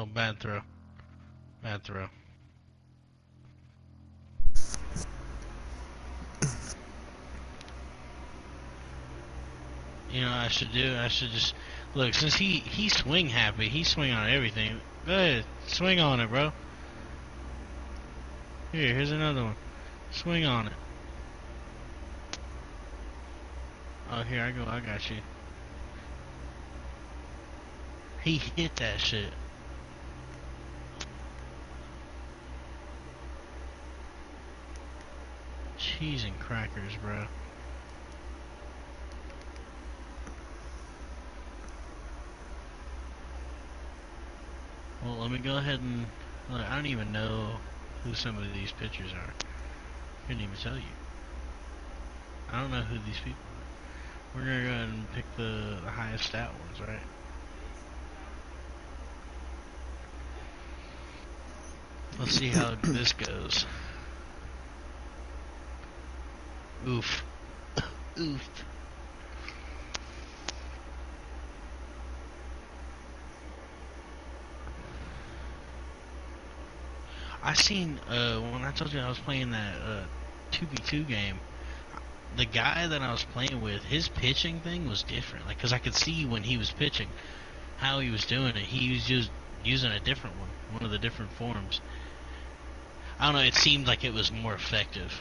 Oh, bad throw. Bad throw. You know what I should do? I should just... Look, since he swing happy, he swing on everything. Go ahead, swing on it, bro. Here's another one. Swing on it. Oh, here I go. I got you. He hit that shit. Cheese and crackers, bro. Well, let me go ahead and... Look, I don't even know who some of these pitchers are. Couldn't even tell you. I don't know who these people are. We're gonna go ahead and pick the highest stat ones, right? Let's see how this goes. Oof. Oof. I seen, when I told you I was playing that, 2v2 game, the guy that I was playing with, his pitching thing was different. Like, cause I could see when he was pitching, how he was doing it. He was just using a different one of the different forms. I don't know, it seemed like it was more effective.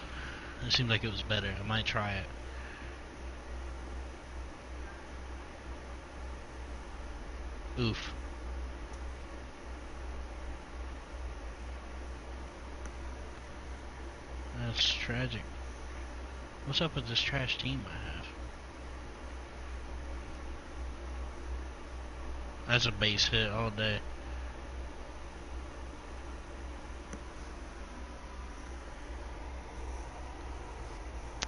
It seemed like it was better. I might try it. Oof. That's tragic. What's up with this trash team I have? That's a base hit all day.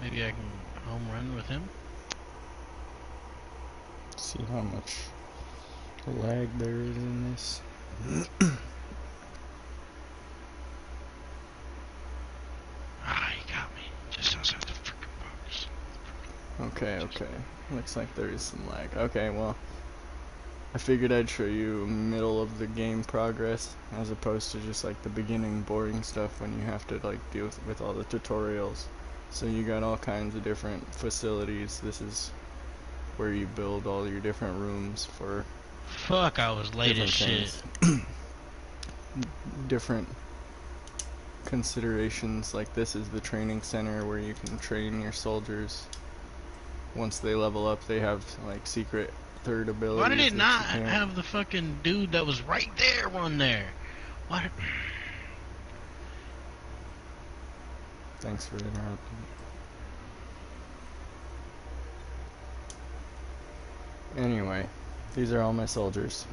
Maybe I can home run with him. See how much lag there is in this. He got me. Just outside the freaking box. Okay. Looks like there is some lag. Okay, well, I figured I'd show you middle of the game progress as opposed to just like the beginning boring stuff when you have to like deal with all the tutorials. So you got all kinds of different facilities. This is where you build all your different rooms for Fuck, I was late as shit. Different considerations, like this is the training center where you can train your soldiers. Once they level up, they have like secret third abilities. Why did it not have the fucking dude that was right there run there? Why? Thanks for interrupting. Anyway, these are all my soldiers.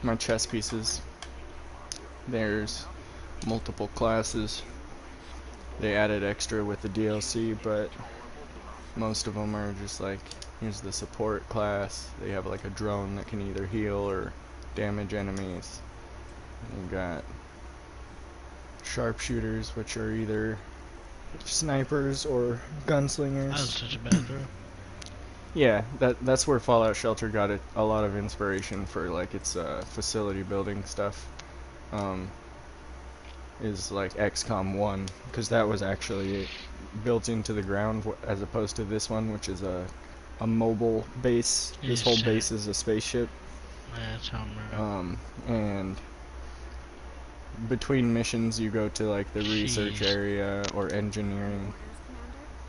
My chess pieces. There's multiple classes. They added extra with the DLC, but most of them are just like, here's the support class. They have like a drone that can either heal or damage enemies. You got sharpshooters, which are either snipers or gunslingers. That was such a bad throw. Yeah, that's where Fallout Shelter got a lot of inspiration for like its facility building stuff. Is like XCOM 1, because that was actually built into the ground as opposed to this one, which is a mobile base. This whole base is a spaceship. That's how and between missions you go to like the research area or engineering,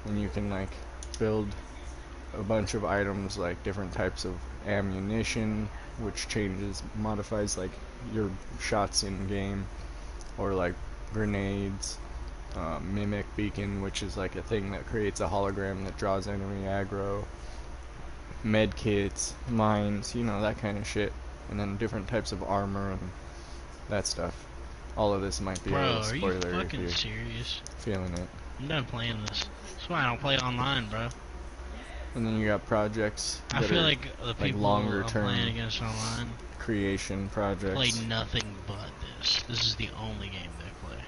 and you can like build a bunch of items, like different types of ammunition, which modifies like your shots in game, or like grenades, mimic beacon, which is like a thing that creates a hologram that draws enemy aggro, med kits, mines, you know, that kind of shit, and then different types of armor and that stuff. All of this might be a little spoiler. Are you fucking serious? Feeling it. I'm done playing this. That's why I don't play online, bro. And then you got projects. I feel like the people longer I'm term playing against online creation projects play nothing but this. This is the only game they play.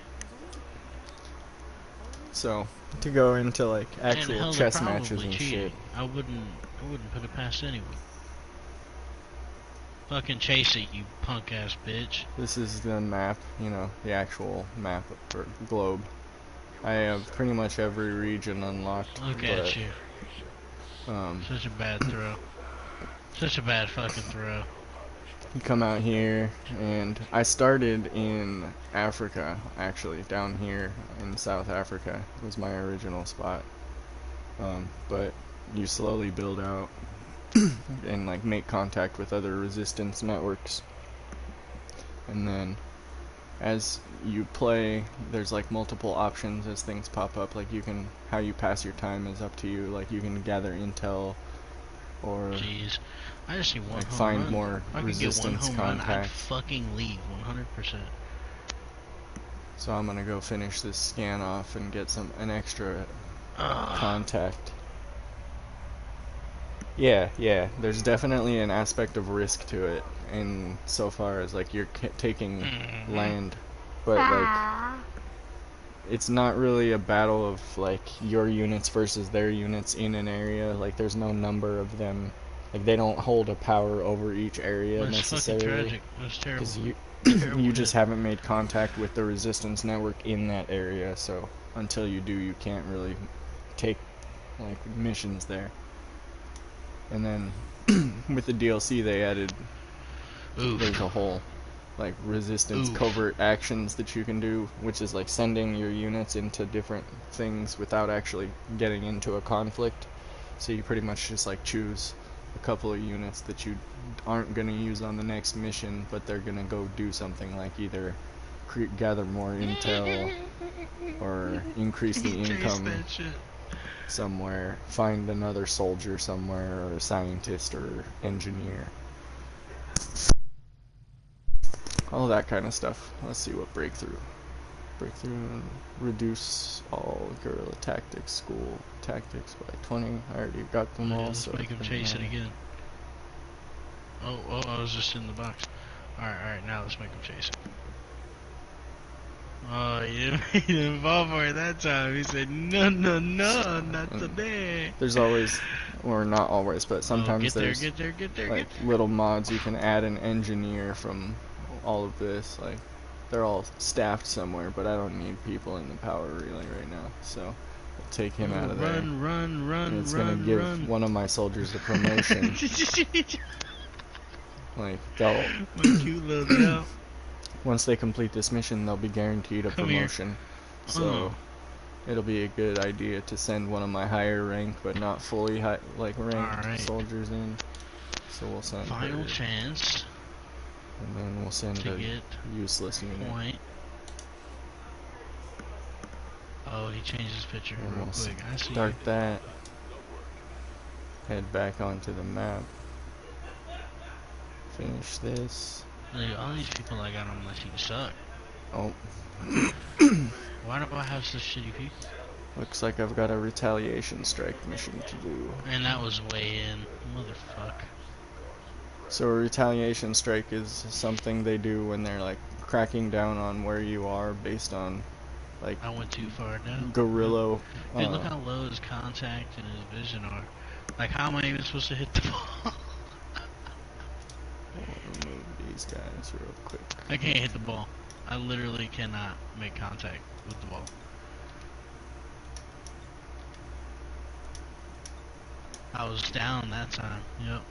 So to go into like actual chess matches and cheating. shit. I wouldn't put it past anyone. Fucking chase it, you punk ass bitch. This is the map, you know, the actual map for globe. I have pretty much every region unlocked. Look at you. Um, Such a bad throw. Such a bad fucking throw. you come out here, and I started in Africa, actually, down here in South Africa was my original spot. But you slowly build out and like make contact with other resistance networks, and then as you play, there's like multiple options as things pop up. Like you can, how you pass your time is up to you. Like you can gather intel, or jeez, I just need one like home find run. more If I could get one resistance home run, I'd contact. fucking leave 100%. So I'm gonna go finish this scan off and get an extra Ugh. contact. Yeah, there's definitely an aspect of risk to it, and so far as like you're taking land, but like it's not really a battle of like your units versus their units in an area. Like there's no number of them. Like they don't hold a power over each area That's fucking necessarily. tragic. That's terrible. Because you Terrible you just hit. haven't made contact with the resistance network in that area. So until you do, you can't really take like missions there. And then with the DLC, they added there's a whole like resistance covert actions that you can do, which is like sending your units into different things without actually getting into a conflict. So you pretty much just like choose a couple of units that you aren't going to use on the next mission, but they're going to go do something like either gather more intel or increase the income somewhere, find another soldier somewhere, or a scientist or engineer. All that kind of stuff. Let's see what breakthrough. Breakthrough, reduce all guerrilla tactics, school tactics by 20. I already got them all. Let's make him chase it again. Oh, I was just in the box. Alright, now let's make him chase it. Oh, he didn't fall for it that time. He said, no, not today. There's always, or not always, but sometimes there's get there. like little mods you can add an engineer from all of this. Like they're all staffed somewhere, but I don't need people in the power relay right now, so I'll take him out of there. Run, and it's gonna give one of my soldiers a promotion. Like they'll my cute little girl. Once they complete this mission, they'll be guaranteed a promotion. So it'll be a good idea to send one of my higher rank, but not fully ranked soldiers in. So we'll send final chance. And then we'll send a useless unit. Point. Oh, he changed his picture real quick. I see. Start that. Head back onto the map. Finish this. Look, all these people I got on my team suck. Oh. Why do I have such shitty people? Looks like I've got a retaliation strike mission to do. And that was way in. Motherfuck. So a retaliation strike is something they do when they're like cracking down on where you are based on like I went too far down. Guerrilla. Dude, look how low his contact and his vision are. Like, how am I even supposed to hit the ball? We'll remove these guys real quick. I can't hit the ball. I literally cannot make contact with the ball. I was down that time. Yep.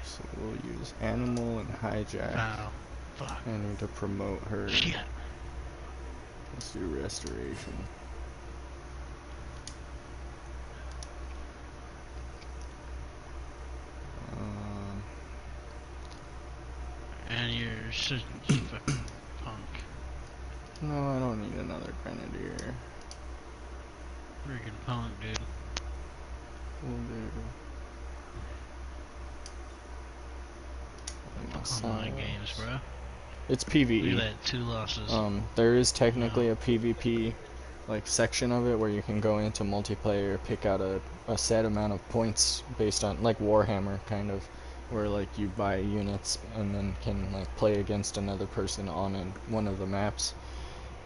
So we'll use animal and hijack. Foul. Fuck. I need to promote her. Shit. Let's do restoration. And you're such a fucking punk. No, I don't need another grenadier. Freaking punk, dude. We'll do. Online games, bro. It's PvE. Look at that, 2 losses. There is technically a PvP like section of it where you can go into multiplayer, pick out a set amount of points based on like Warhammer kind of, where like you buy units and then can like play against another person on one of the maps.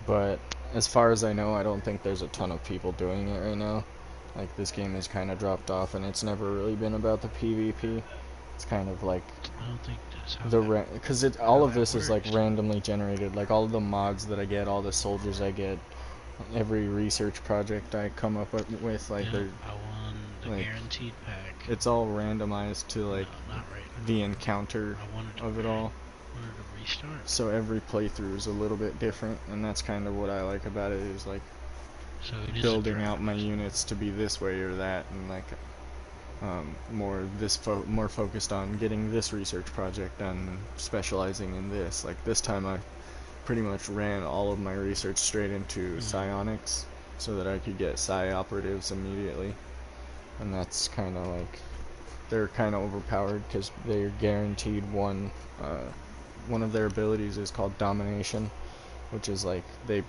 But as far as I know, I don't think there's a ton of people doing it right now. Like this game has kind of dropped off and it's never really been about the PvP. It's kind of like I don't think that's how because how all of that this is like works. randomly generated. Like all of the mods that I get, all the soldiers I get, every research project I come up with, like Yep, they're I won the like guaranteed pack. it's all randomized to like No, not right the encounter now. I of it all. wanted to restart. So every playthrough is a little bit different, and that's kind of what I like about it, is like So it is a building out my draft. units to be this way or that, and like more focused on getting this research project done and specializing in this. Like this time I pretty much ran all of my research straight into psionics so that I could get psi operatives immediately, and that's kind of like they're kind of overpowered because they're guaranteed one of their abilities is called domination, which is like they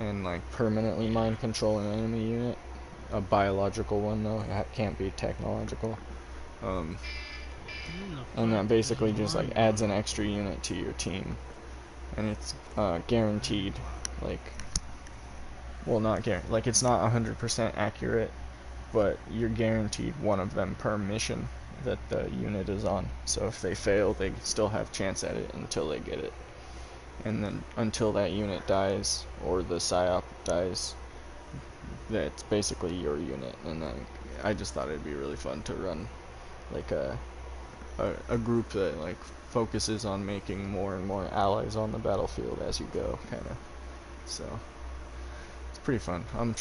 and like permanently mind control an enemy unit. A biological one though, it can't be technological. And that basically just like adds an extra unit to your team, and it's guaranteed. Like, well, not guaranteed. Like it's not 100% accurate, but you're guaranteed one of them per mission that the unit is on. So if they fail, they still have chance at it until they get it. And then until that unit dies or the psyop dies, that's basically your unit. And I just thought it'd be really fun to run like a group that like focuses on making more and more allies on the battlefield as you go, kind of. So it's pretty fun. I'm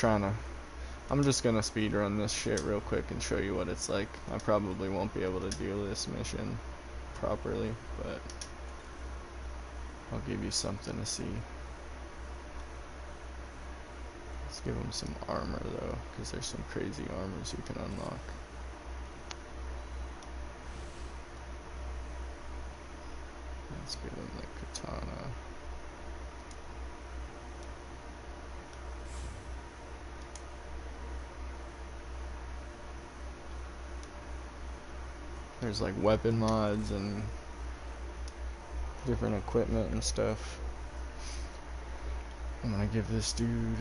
just gonna speed run this shit real quick and show you what it's like. I probably won't be able to do this mission properly, but I'll give you something to see. Let's give them some armor though, because there's some crazy armors you can unlock. Let's give them the katana. There's like weapon mods and different equipment and stuff. I'm gonna give this dude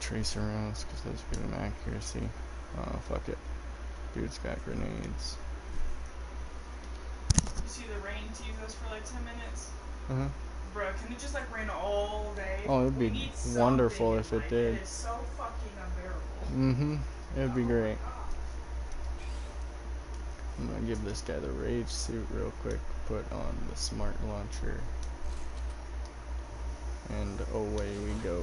tracer rounds because those give him accuracy. Oh, fuck it. Dude's got grenades. You see the rain tease us for like 10 minutes? Uh-huh. Bro, can it just like rain all day? Oh, it'd be wonderful if it did. It is so fucking unbearable. Mm-hmm. It'd be great. I'm gonna give this guy the rage suit real quick, put on the smart launcher, and away we go.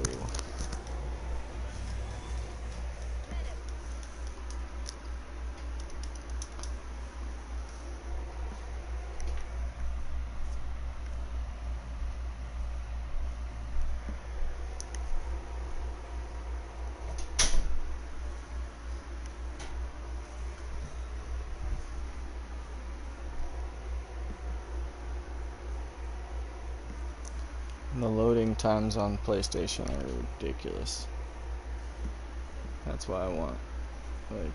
The loading times on PlayStation are ridiculous. That's why I want, like,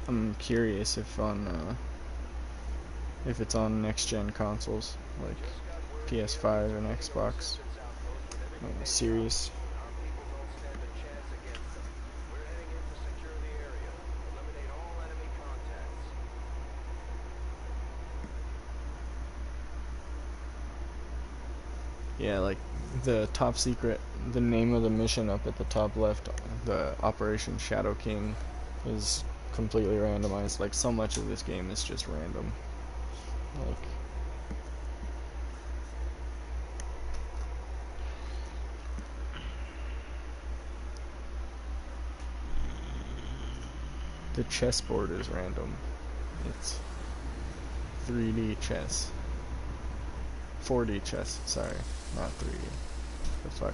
I'm curious if it's on next gen consoles like PS5 and Xbox Series. Yeah, like the top secret, the name of the mission up at the top left, the Operation Shadow King, is completely randomized. Like so much of this game is just random. Like the chessboard is random. It's 3D chess. 4D chess, sorry, not 3D. The fuck?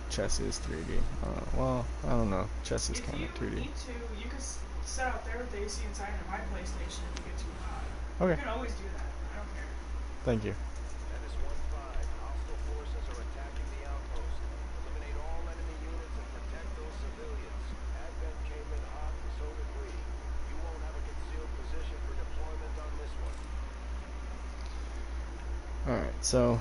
Chess is 3D. Well, I don't know. Chess is kind of 2D. If you need to, you can set out there with the AC inside of my PlayStation if you get too hot. Okay. You can always do that. I don't care. Thank you. Alright, so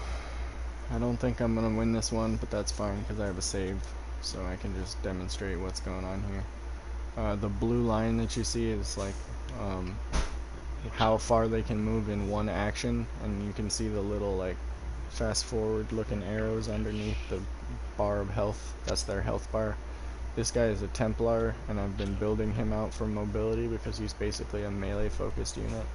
I don't think I'm gonna win this one, but that's fine because I have a save, so I can just demonstrate what's going on here. The blue line that you see is like how far they can move in one action, and you can see the little like fast forward looking arrows underneath the bar of health. That's their health bar. This guy is a Templar, and I've been building him out for mobility because he's basically a melee focused unit.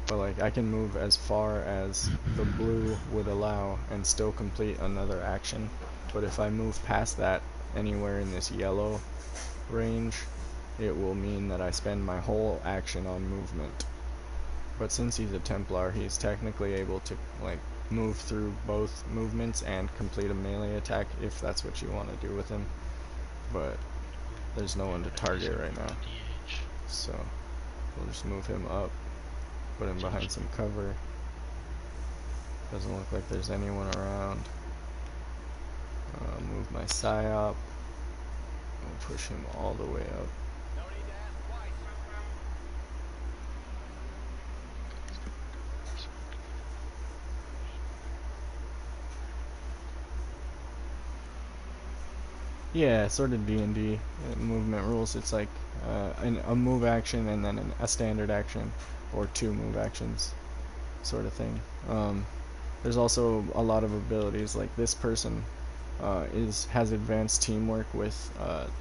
But like I can move as far as the blue would allow and still complete another action. But if I move past that anywhere in this yellow range, it will mean that I spend my whole action on movement. But since he's a Templar, he's technically able to like move through both movements and complete a melee attack if that's what you want to do with him. But there's no one to target right now, so we'll just move him up, put him behind some cover. Doesn't look like there's anyone around. Move my psyop and push him all the way up. Yeah, sort of D&D movement rules. It's like a move action and then a standard action, or two move actions, sort of thing. There's also a lot of abilities. Like this person has advanced teamwork with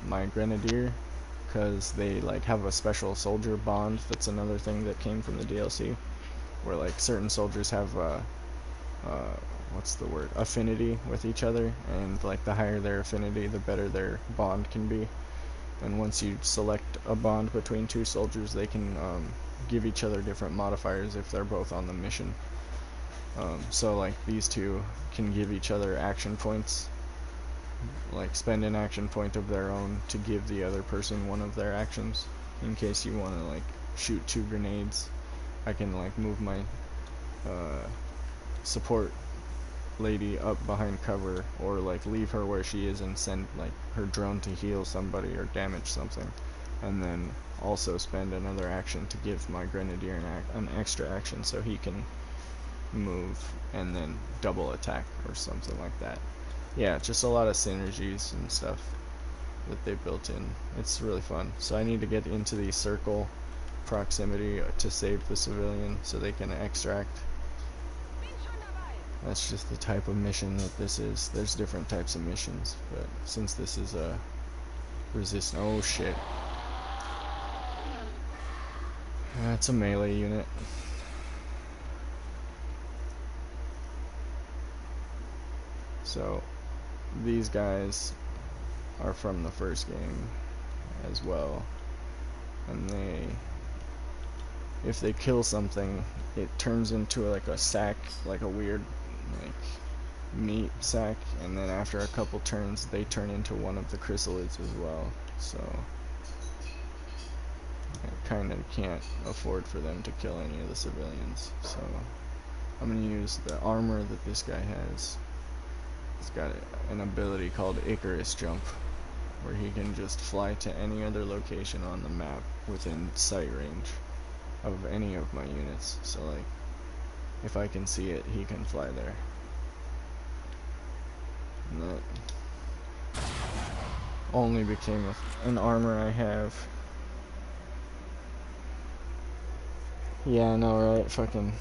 my Grenadier, because they like have a special soldier bond. That's another thing that came from the DLC, where like certain soldiers have what's the word, affinity with each other, and like the higher their affinity, the better their bond can be. And once you select a bond between two soldiers, they can give each other different modifiers if they're both on the mission. So like these two can give each other action points, like spend an action point of their own to give the other person one of their actions. In case you want to like shoot two grenades, I can like move my support lady up behind cover, or like leave her where she is and send like her drone to heal somebody or damage something, and then also spend another action to give my Grenadier an extra action so he can move and then double attack or something like that. Yeah, just a lot of synergies and stuff that they built in. It's really fun. So I need to get into the circle proximity to save the civilian so they can extract. That's just the type of mission that this is. There's different types of missions, but since this is a oh shit. That's a melee unit. So these guys are from the first game as well, and if they kill something, it turns into like a sack, like a weird like meat sack, and then after a couple turns they turn into one of the chrysalids as well. So I kind of can't afford for them to kill any of the civilians, so I'm gonna use the armor that this guy has. He's got an ability called Icarus Jump, where he can just fly to any other location on the map within sight range of any of my units. So like if I can see it, he can fly there. And that only became an armor I have. Yeah, I know, right? Fucking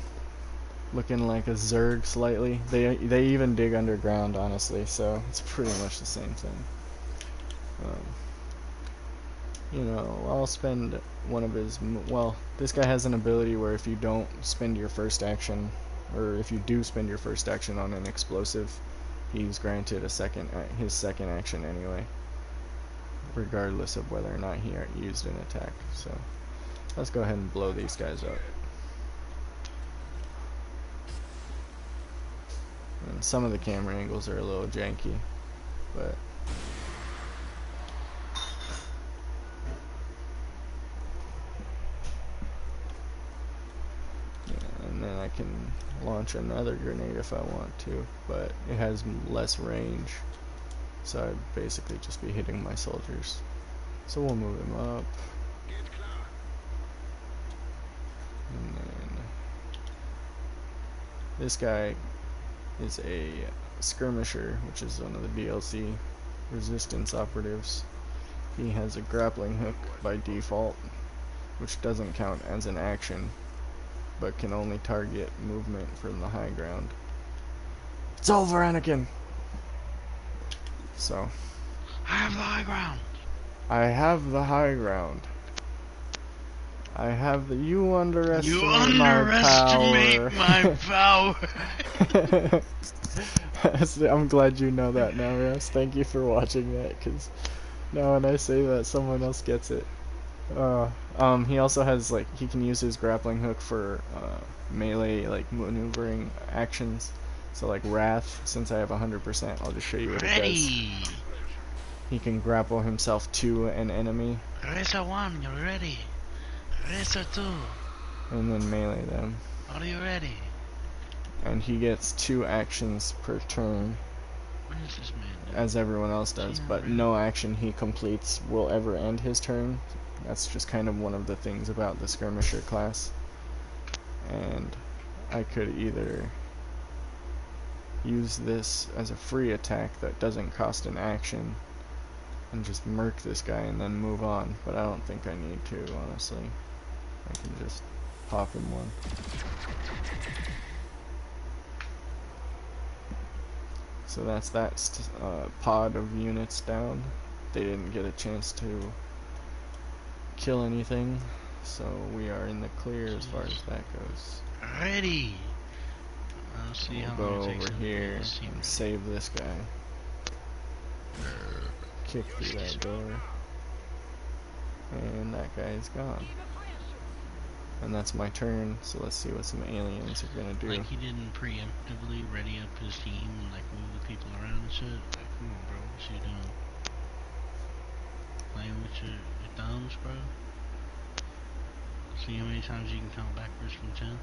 looking like a Zerg slightly. They even dig underground, honestly, so it's pretty much the same thing. You know, I'll spend one of his, well, this guy has an ability where if you don't spend your first action, or if you do spend your first action on an explosive, he's granted his second action anyway, regardless of whether or not he used an attack. So let's go ahead and blow these guys up. And some of the camera angles are a little janky, but and then I can launch another grenade if I want to, but it has less range, so I'd basically just be hitting my soldiers. So we'll move him up, and then this guy is a skirmisher, which is one of the DLC resistance operatives. he has a grappling hook by default, which doesn't count as an action, but can only target movement from the high ground. It's over, Anakin! So, I have the high ground. I have the high ground. I have the you underestimate my power. I'm glad you know that now, Russ. Thank you for watching that, because now when I say that, someone else gets it. He also has, like, he can use his grappling hook for melee, like, maneuvering actions. So, like, Wrath, since I have 100%, I'll just show you what it does. He can grapple himself to an enemy. Racer 1, you're ready. Racer 2. And then melee them. Are you ready? And he gets 2 actions per turn. What is this man doing? As everyone else does, but no action he completes will ever end his turn. That's just kind of one of the things about the skirmisher class. And I could either use this as a free attack that doesn't cost an action and just murk this guy and then move on, but I don't think I need to, honestly. I can just pop him one. So that's that pod of units down. They didn't get a chance to kill anything, so we are in the clear as far as that goes. Ready. I'll see how We'll go long it takes over him to here get this team and ready. save this guy. Kick through that door. And that guy is gone. And that's my turn, so let's see what some aliens are gonna do. Like, he didn't preemptively ready up his team and, like, move the people around and shit. Like, come on, bro. What you doing? Playing with your thumbs, bro? See how many times you can count backwards from 10?